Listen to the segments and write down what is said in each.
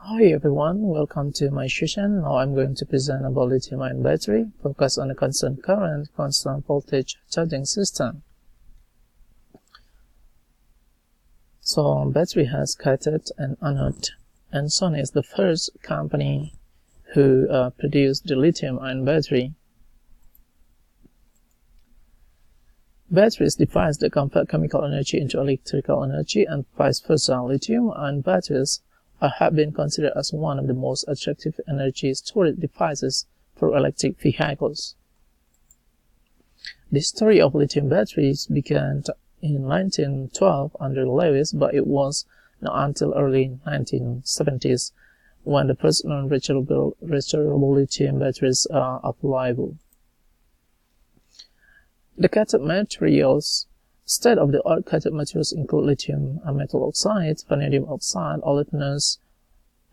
Hi everyone, welcome to my session. Now I'm going to present about lithium-ion battery, focus on a constant current, constant voltage charging system. So battery has cathode and anode, and Sony is the first company who produced the lithium-ion battery. Batteries divide the convert chemical energy into electrical energy and vice versa. Lithium-ion batteries have been considered as one of the most attractive energy storage devices for electric vehicles. The story of lithium batteries began in 1912 under Lewis, but it was not until early 1970s when the first non-rechargeable lithium batteries are available. The cathode materials. State-of-the-art cathode materials include lithium metal oxide, vanadium oxide, olefinous,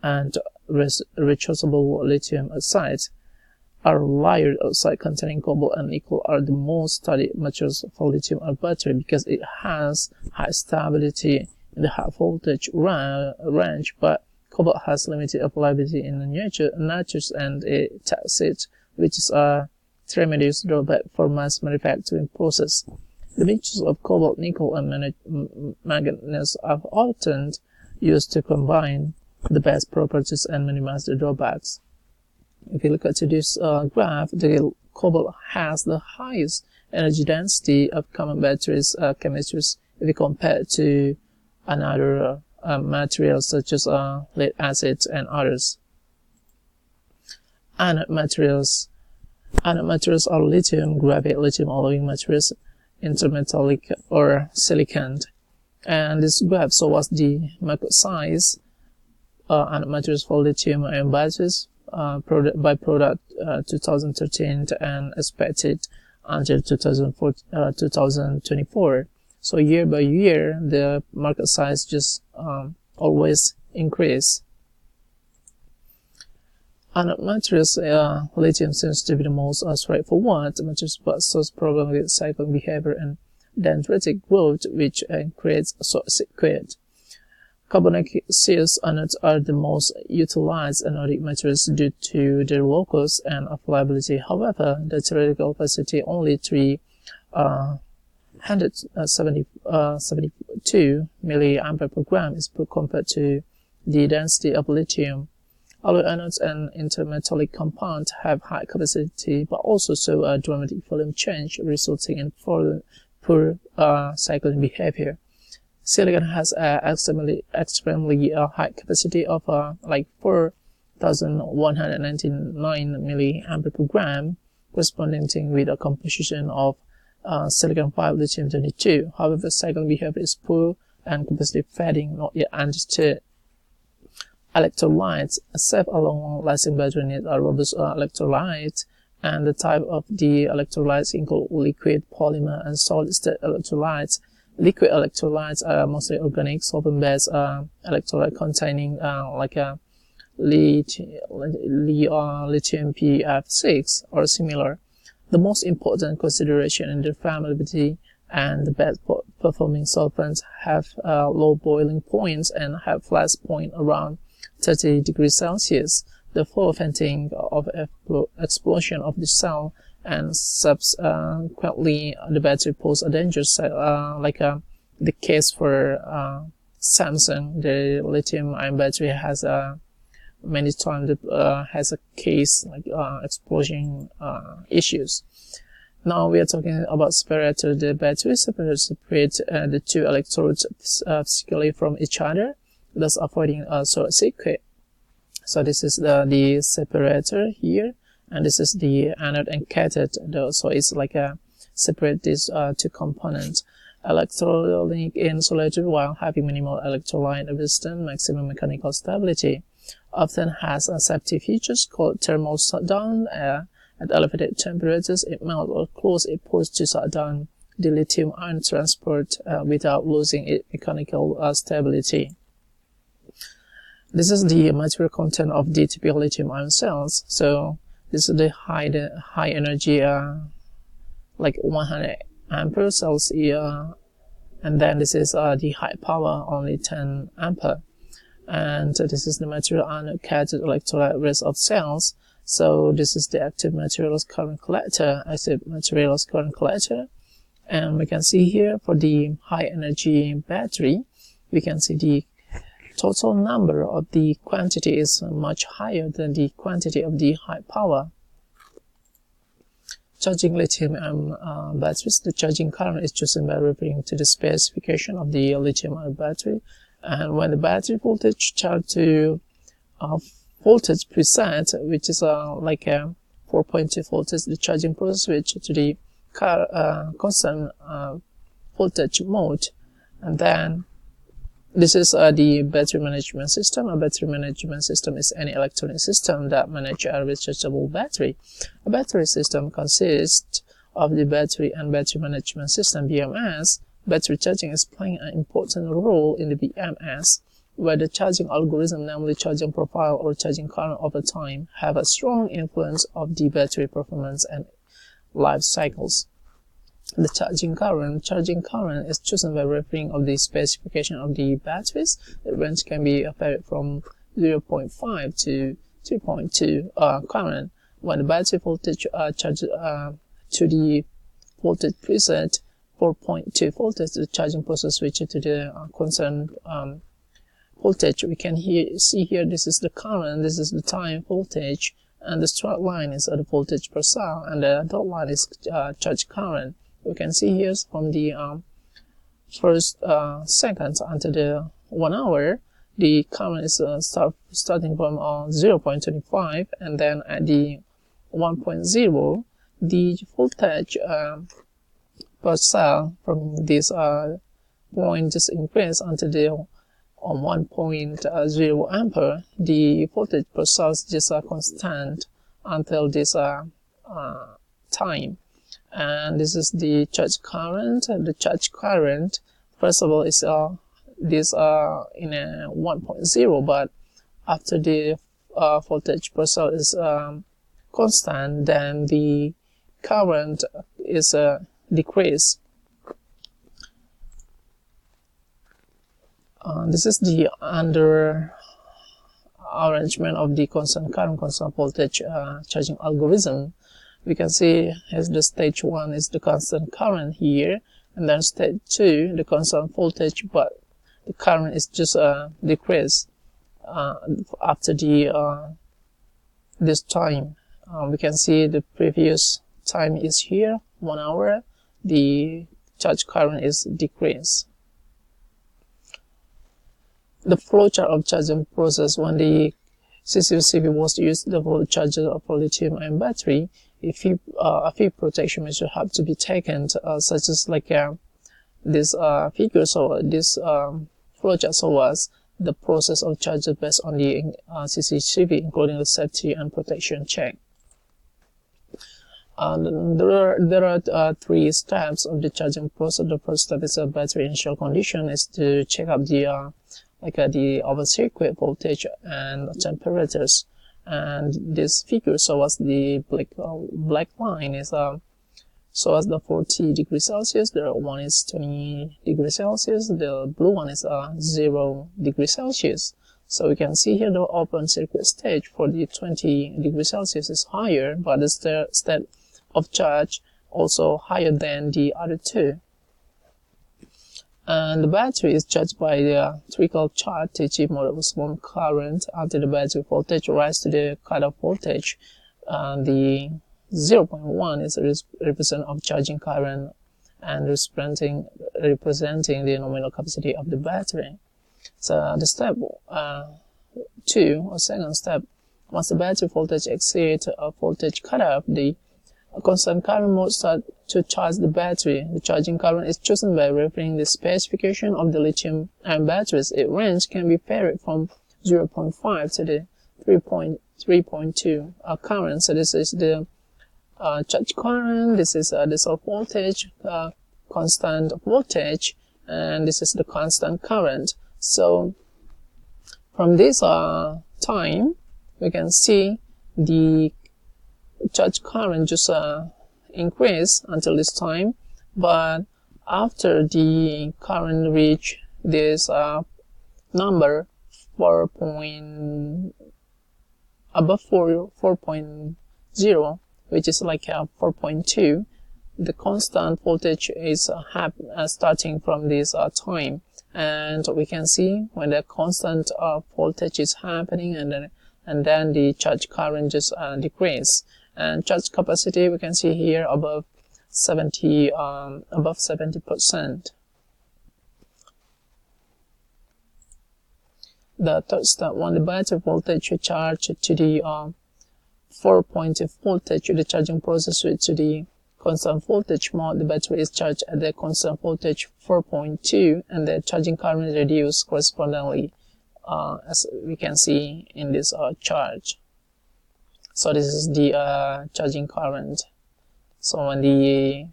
and rechargeable lithium oxide. Our layered oxide containing cobalt and nickel are the most studied materials for lithium-ion battery because it has high stability in the high voltage range, but cobalt has limited availability in the nature and it taxes, which is a tremendous drawback for mass manufacturing process. The mixtures of cobalt, nickel, and manganese are often used to combine the best properties and minimize the drawbacks. If you look at this graph, the cobalt has the highest energy density of common batteries chemistries if you compare to another materials such as lead acid and others. Anode materials are lithium, graphite, lithium alloying materials, intermetallic or silicon, and this graph shows the market size and materials for lithium-ion batteries by product 2013 and expected until 2024. So year by year, the market size just always increase. Anode materials, lithium seems to be the most straightforward materials, but solves problems with cycling behavior and dendritic growth, which creates a short circuit. Carbonaceous anodes are the most utilized anodic materials due to their low cost and availability. However, the theoretical capacity only 372 mA per gram is compared to the density of lithium. Alloy anodes and intermetallic compounds have high capacity but also show a dramatic volume change, resulting in poor cycling behavior. Silicon has extremely high capacity of like 4,199 mA per gram, corresponding with a composition of silicon 5 lithium 22. However, cycling behavior is poor and capacity fading not yet understood. Electrolytes. A safe and long-lasting battery needs a robust electrolyte, and the type of the electrolytes include liquid, polymer, and solid-state electrolytes. Liquid electrolytes are mostly organic, solvent-based electrolyte containing like a lithium PF6 or similar. The most important consideration in the flammability and the best performing solvents have low boiling points and have flash point around 30 degrees Celsius. The preventing of explosion of the cell and subsequently the battery poses a danger, like the case for Samsung. The lithium-ion battery has many times has a case like explosion issues. Now we are talking about separator. The battery separates the two electrodes physically from each other, thus avoiding a short circuit. So this is the separator here, and this is the anode and cathode. So it's like a separate these two components. Electrolytic insulator, while having minimal electrolyte resistance, maximum mechanical stability, often has safety features called thermal shutdown. At elevated temperatures, it melts or closes its pores to shut down the lithium-ion transport without losing its mechanical stability. This is the material content of the typical lithium-ion cells. So this is the high energy, like 100 ampere cells here, and then this is the high power, only 10 ampere. and this is the material anode cathode electrolyte rest of cells. So this is the active materials current collector, active materials current collector. And we can see here for the high energy battery, we can see the total number of the quantity is much higher than the quantity of the high power. Charging lithium-ion batteries, the charging current is chosen by referring to the specification of the lithium-ion battery. And when the battery voltage charged to voltage preset, which is like a 4.2 voltage, the charging process switch to the constant voltage mode. And then this is the battery management system. A battery management system is any electronic system that manages a rechargeable battery. A battery system consists of the battery and battery management system, BMS. Battery charging is playing an important role in the BMS, where the charging algorithm, namely charging profile or charging current over time, have a strong influence of the battery performance and life cycles. The charging current is chosen by referring of the specification of the batteries. The range can be varied from 0.5 to 3.2 current. When the battery voltage charged to the voltage preset 4.2 voltage, the charging process switches to the concerned voltage. We can see here, this is the current, this is the time voltage, and the straight line is the voltage per cell, and the dot line is charge current. We can see here from the first seconds until the 1 hour, the current is starting from 0.25, and then at the 1.0, the voltage per cell from this point just increase until the 1.0 ampere. The voltage per cell is just constant until this time. And this is the charge current. The charge current, first of all, is this in a 1.0, but after the voltage per cell is constant, then the current is decrease. This is the under arrangement of the constant current, constant voltage charging algorithm. We can see as the stage 1 is the constant current here, and then stage 2 the constant voltage, but the current is just decrease after the this time. We can see the previous time is here, 1 hour. The charge current is decreased. The flowchart of charging process when the CCCV was used for charger of a lithium-ion battery. A few protection measures have to be taken, such as like this figure, so this flowchart shows the process of charger based on the CCCV, including the safety and protection check. There are 3 steps of the charging process. The first step is a battery initial condition, is to check up the the open circuit voltage and temperatures. And this figure shows the black line is shows the 40 degrees Celsius. The one is 20 degrees Celsius. The blue one is 0 degrees Celsius. So we can see here the open circuit stage for the 20 degrees Celsius is higher, but the state of charge also higher than the other 2. And the battery is charged by the trickle charge to achieve maximum current until the battery voltage rises to the cutoff voltage. The 0.1 is representative of charging current and representing the nominal capacity of the battery. So the step 2, or second step, once the battery voltage exceeds a voltage cutoff, the constant current mode starts to charge the battery. The charging current is chosen by referring the specification of the lithium-ion batteries. Its range can be varied from 0.5 to the 3.2 current. So this is the charge current, this is the self voltage, constant voltage, and this is the constant current. So from this time, we can see the charge current just increase until this time, but after the current reach this number above 4.0, which is like 4.2, the constant voltage is starting from this time, and we can see when the constant voltage is happening, and then the charge current just decrease, and charge capacity we can see here above 70%. The third step, when the battery voltage charged to the 4.0 voltage, the charging process switch to the constant voltage mode. The battery is charged at the constant voltage 4.2, and the charging current reduced correspondingly, as we can see in this chart. So this is the charging current. So when the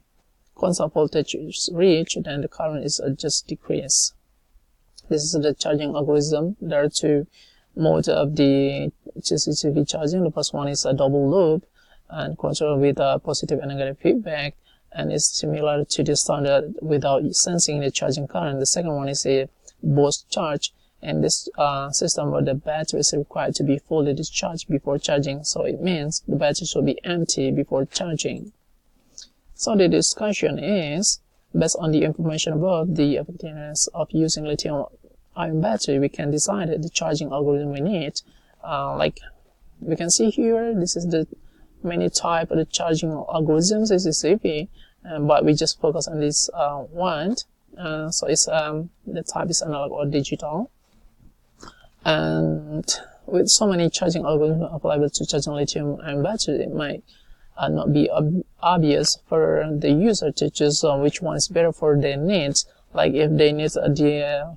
constant voltage is reached, then the current is just decreased. This is the charging algorithm. There are two modes of the CCTV charging. The first one is a double loop and control with a positive and negative feedback, and it's similar to the standard without sensing the charging current. The second one is a burst charge, and this system where the battery is required to be fully discharged before charging, so it means the battery should be empty before charging. So the discussion is, based on the information above, the effectiveness of using lithium-ion battery, we can decide the charging algorithm we need. Like we can see here, this is the many type of the charging algorithms. This is CCTV, but we just focus on this one. So it's the type is analog or digital, and with so many charging algorithms available to charging lithium-ion battery, it might not be obvious for the user to choose which one is better for their needs. Like if they need the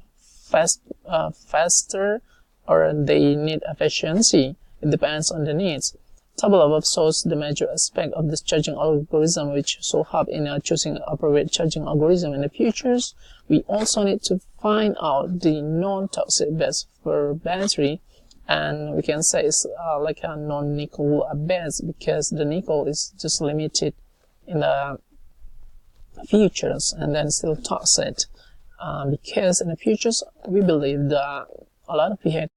faster, or they need efficiency, it depends on the needs. Table above shows the major aspect of this charging algorithm, which should help in choosing appropriate charging algorithm in the futures. We also need to find out the non-toxic base for battery, and we can say it's like a non-nickel base, because the nickel is just limited in the futures, and then still toxic, because in the futures we believe that a lot of vehicles